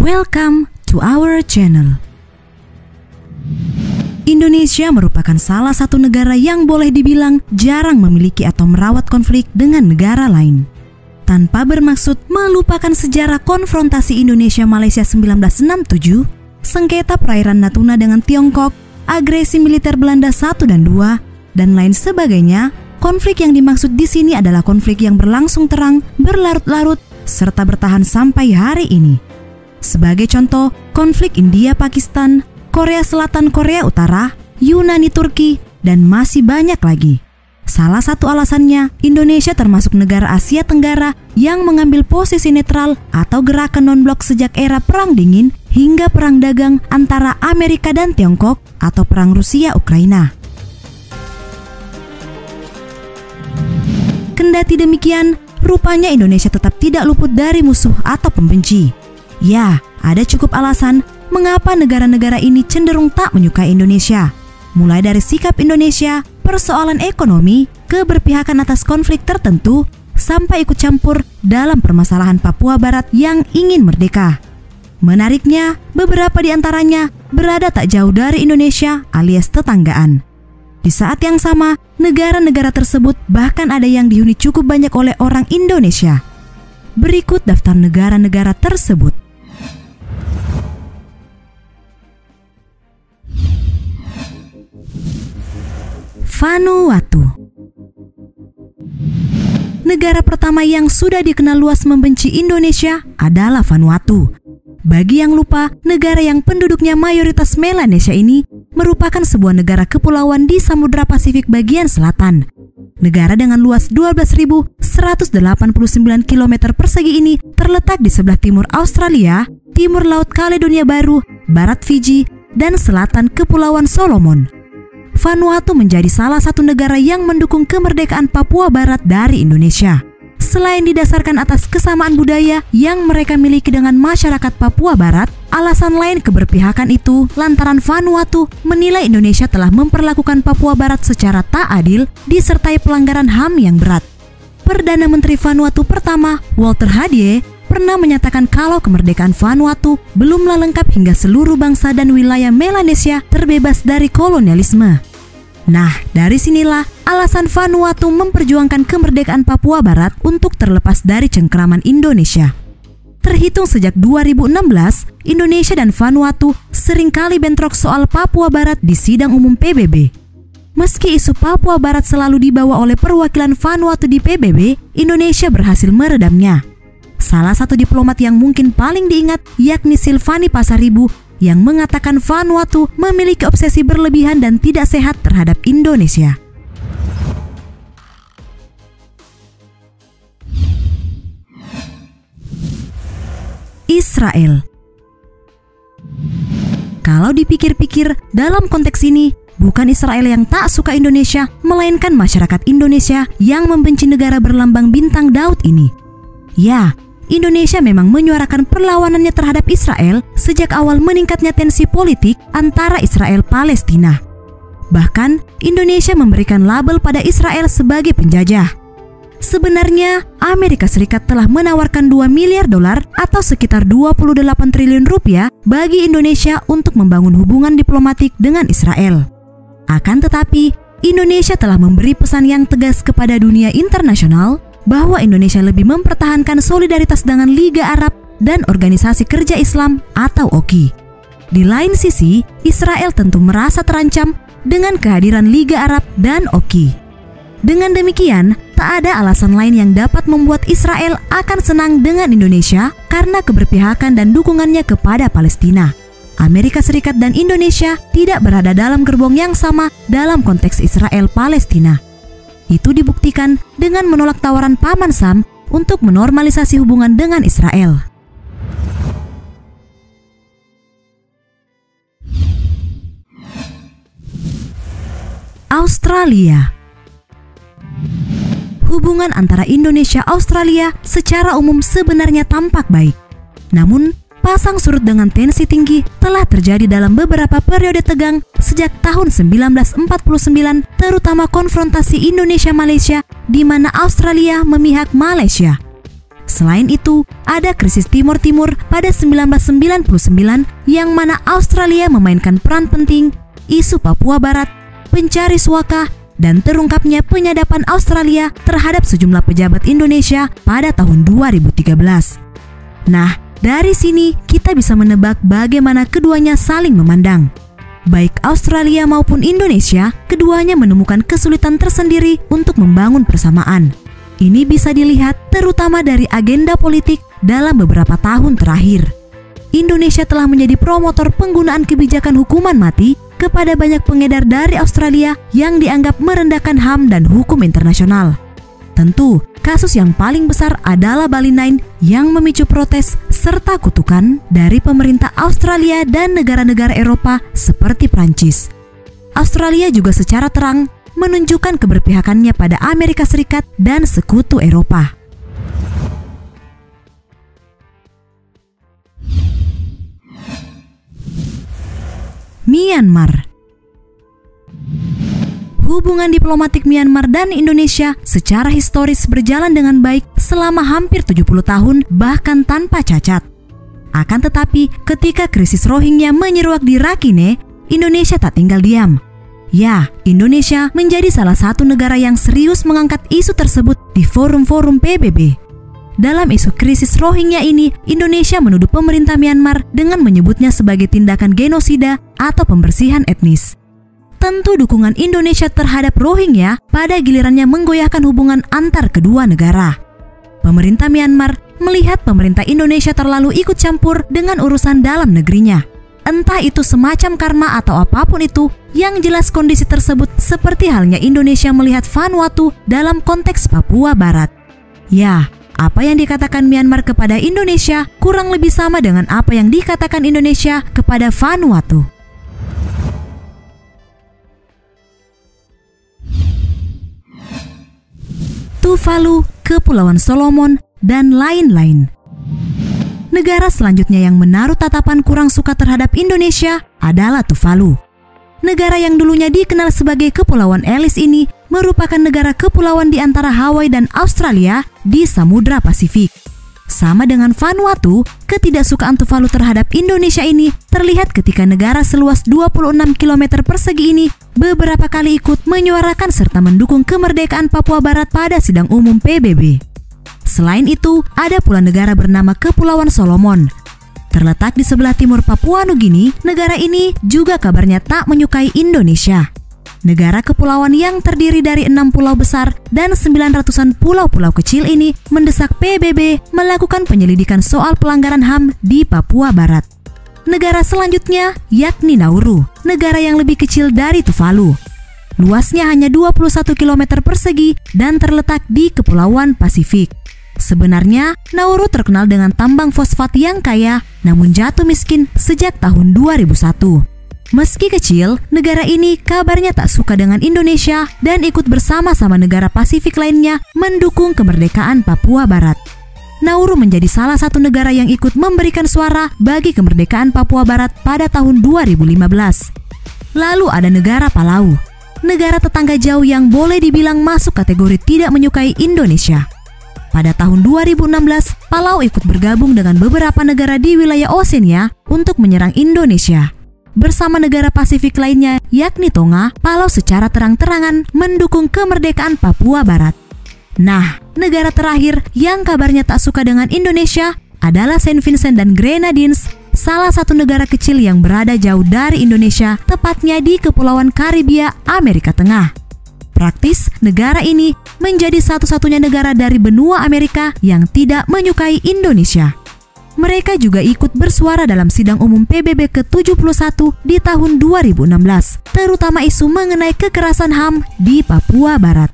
Welcome to our channel. Indonesia merupakan salah satu negara yang boleh dibilang jarang memiliki atau merawat konflik dengan negara lain. Tanpa bermaksud melupakan sejarah konfrontasi Indonesia-Malaysia 1967, sengketa perairan Natuna dengan Tiongkok, agresi militer Belanda 1 dan 2, dan lain sebagainya, konflik yang dimaksud di sini adalah konflik yang berlangsung terang, berlarut-larut, serta bertahan sampai hari ini. Sebagai contoh, konflik India-Pakistan, Korea Selatan-Korea Utara, Yunani-Turki, dan masih banyak lagi. Salah satu alasannya, Indonesia termasuk negara Asia Tenggara yang mengambil posisi netral atau gerakan non-blok sejak era Perang Dingin hingga Perang Dagang antara Amerika dan Tiongkok atau Perang Rusia-Ukraina. Kendati demikian, rupanya Indonesia tetap tidak luput dari musuh atau pembenci. Ya, ada cukup alasan mengapa negara-negara ini cenderung tak menyukai Indonesia. Mulai dari sikap Indonesia, persoalan ekonomi, keberpihakan atas konflik tertentu, sampai ikut campur dalam permasalahan Papua Barat yang ingin merdeka. Menariknya, beberapa di antaranya berada tak jauh dari Indonesia alias tetanggaan. Di saat yang sama, negara-negara tersebut bahkan ada yang dihuni cukup banyak oleh orang Indonesia. Berikut daftar negara-negara tersebut. Vanuatu. Negara pertama yang sudah dikenal luas membenci Indonesia adalah Vanuatu. Bagi yang lupa, negara yang penduduknya mayoritas Melanesia ini merupakan sebuah negara kepulauan di Samudra Pasifik bagian selatan. Negara dengan luas 12.189 km persegi ini terletak di sebelah timur Australia, timur Laut Kaledonia Baru, barat Fiji, dan selatan Kepulauan Solomon. Vanuatu menjadi salah satu negara yang mendukung kemerdekaan Papua Barat dari Indonesia. Selain didasarkan atas kesamaan budaya yang mereka miliki dengan masyarakat Papua Barat, alasan lain keberpihakan itu lantaran Vanuatu menilai Indonesia telah memperlakukan Papua Barat secara tak adil disertai pelanggaran HAM yang berat. Perdana Menteri Vanuatu pertama, Walter Hadie, pernah menyatakan kalau kemerdekaan Vanuatu belumlah lengkap hingga seluruh bangsa dan wilayah Melanesia terbebas dari kolonialisme. Nah, dari sinilah alasan Vanuatu memperjuangkan kemerdekaan Papua Barat untuk terlepas dari cengkeraman Indonesia. Terhitung sejak 2016, Indonesia dan Vanuatu seringkali bentrok soal Papua Barat di sidang umum PBB. Meski isu Papua Barat selalu dibawa oleh perwakilan Vanuatu di PBB, Indonesia berhasil meredamnya. Salah satu diplomat yang mungkin paling diingat yakni Silvani Pasaribu yang mengatakan Vanuatu memiliki obsesi berlebihan dan tidak sehat terhadap Indonesia. Israel. Kalau dipikir-pikir, dalam konteks ini, bukan Israel yang tak suka Indonesia, melainkan masyarakat Indonesia yang membenci negara berlambang bintang Daud ini. Ya, Indonesia memang menyuarakan perlawanannya terhadap Israel sejak awal meningkatnya tensi politik antara Israel-Palestina. Bahkan, Indonesia memberikan label pada Israel sebagai penjajah. Sebenarnya, Amerika Serikat telah menawarkan $2 miliar atau sekitar 28 triliun rupiah bagi Indonesia untuk membangun hubungan diplomatik dengan Israel. Akan tetapi, Indonesia telah memberi pesan yang tegas kepada dunia internasional bahwa Indonesia lebih mempertahankan solidaritas dengan Liga Arab dan Organisasi Kerja Islam atau OKI. Di lain sisi, Israel tentu merasa terancam dengan kehadiran Liga Arab dan OKI. Dengan demikian, tak ada alasan lain yang dapat membuat Israel akan senang dengan Indonesia karena keberpihakan dan dukungannya kepada Palestina. Amerika Serikat dan Indonesia tidak berada dalam gerbong yang sama dalam konteks Israel-Palestina. Itu dibuktikan dengan menolak tawaran Paman Sam untuk menormalisasi hubungan dengan Israel. Australia. Hubungan antara Indonesia-Australia secara umum sebenarnya tampak baik. Namun, pasang surut dengan tensi tinggi telah terjadi dalam beberapa periode tegang sejak tahun 1949, terutama konfrontasi Indonesia-Malaysia di mana Australia memihak Malaysia. Selain itu, ada krisis Timur Timur pada 1999 yang mana Australia memainkan peran penting, isu Papua Barat, pencari suaka, dan terungkapnya penyadapan Australia terhadap sejumlah pejabat Indonesia pada tahun 2013. Nah, dari sini kita bisa menebak bagaimana keduanya saling memandang. Baik Australia maupun Indonesia, keduanya menemukan kesulitan tersendiri untuk membangun persamaan. Ini bisa dilihat terutama dari agenda politik dalam beberapa tahun terakhir. Indonesia telah menjadi promotor penggunaan kebijakan hukuman mati kepada banyak pengedar dari Australia yang dianggap merendahkan HAM dan hukum internasional. Tentu, kasus yang paling besar adalah Bali 9 yang memicu protes serta kutukan dari pemerintah Australia dan negara-negara Eropa seperti Prancis. Australia juga secara terang menunjukkan keberpihakannya pada Amerika Serikat dan sekutu Eropa. Myanmar. Hubungan diplomatik Myanmar dan Indonesia secara historis berjalan dengan baik selama hampir 70 tahun bahkan tanpa cacat. Akan tetapi, ketika krisis Rohingya menyeruak di Rakhine, Indonesia tak tinggal diam. Ya, Indonesia menjadi salah satu negara yang serius mengangkat isu tersebut di forum-forum PBB. Dalam isu krisis Rohingya ini, Indonesia menuduh pemerintah Myanmar dengan menyebutnya sebagai tindakan genosida atau pembersihan etnis. Tentu dukungan Indonesia terhadap Rohingya pada gilirannya menggoyahkan hubungan antar kedua negara. Pemerintah Myanmar melihat pemerintah Indonesia terlalu ikut campur dengan urusan dalam negerinya. Entah itu semacam karma atau apapun itu, yang jelas kondisi tersebut seperti halnya Indonesia melihat Vanuatu dalam konteks Papua Barat. Ya, apa yang dikatakan Myanmar kepada Indonesia kurang lebih sama dengan apa yang dikatakan Indonesia kepada Vanuatu. Tuvalu, Kepulauan Solomon, dan lain-lain. Negara selanjutnya yang menaruh tatapan kurang suka terhadap Indonesia adalah Tuvalu. Negara yang dulunya dikenal sebagai Kepulauan Ellis ini merupakan negara kepulauan di antara Hawaii dan Australia di Samudra Pasifik. Sama dengan Vanuatu, ketidaksukaan Tuvalu terhadap Indonesia ini terlihat ketika negara seluas 26 km persegi ini beberapa kali ikut menyuarakan serta mendukung kemerdekaan Papua Barat pada sidang umum PBB. Selain itu, ada pula negara bernama Kepulauan Solomon. Terletak di sebelah timur Papua Nugini, negara ini juga kabarnya tak menyukai Indonesia. Negara kepulauan yang terdiri dari 6 pulau besar dan 900-an pulau-pulau kecil ini mendesak PBB melakukan penyelidikan soal pelanggaran HAM di Papua Barat. Negara selanjutnya yakni Nauru, negara yang lebih kecil dari Tuvalu. Luasnya hanya 21 km persegi dan terletak di Kepulauan Pasifik. Sebenarnya, Nauru terkenal dengan tambang fosfat yang kaya, namun jatuh miskin sejak tahun 2001. Meski kecil, negara ini kabarnya tak suka dengan Indonesia dan ikut bersama-sama negara Pasifik lainnya mendukung kemerdekaan Papua Barat. Nauru menjadi salah satu negara yang ikut memberikan suara bagi kemerdekaan Papua Barat pada tahun 2015. Lalu ada negara Palau, negara tetangga jauh yang boleh dibilang masuk kategori tidak menyukai Indonesia. Pada tahun 2016, Palau ikut bergabung dengan beberapa negara di wilayah Oseania untuk menyerang Indonesia. Bersama negara Pasifik lainnya, yakni Tonga, Palau secara terang-terangan mendukung kemerdekaan Papua Barat. Nah, negara terakhir yang kabarnya tak suka dengan Indonesia adalah Saint Vincent dan Grenadines, salah satu negara kecil yang berada jauh dari Indonesia, tepatnya di Kepulauan Karibia, Amerika Tengah. Praktis, negara ini menjadi satu-satunya negara dari benua Amerika yang tidak menyukai Indonesia. Mereka juga ikut bersuara dalam sidang umum PBB ke-71 di tahun 2016, terutama isu mengenai kekerasan HAM di Papua Barat.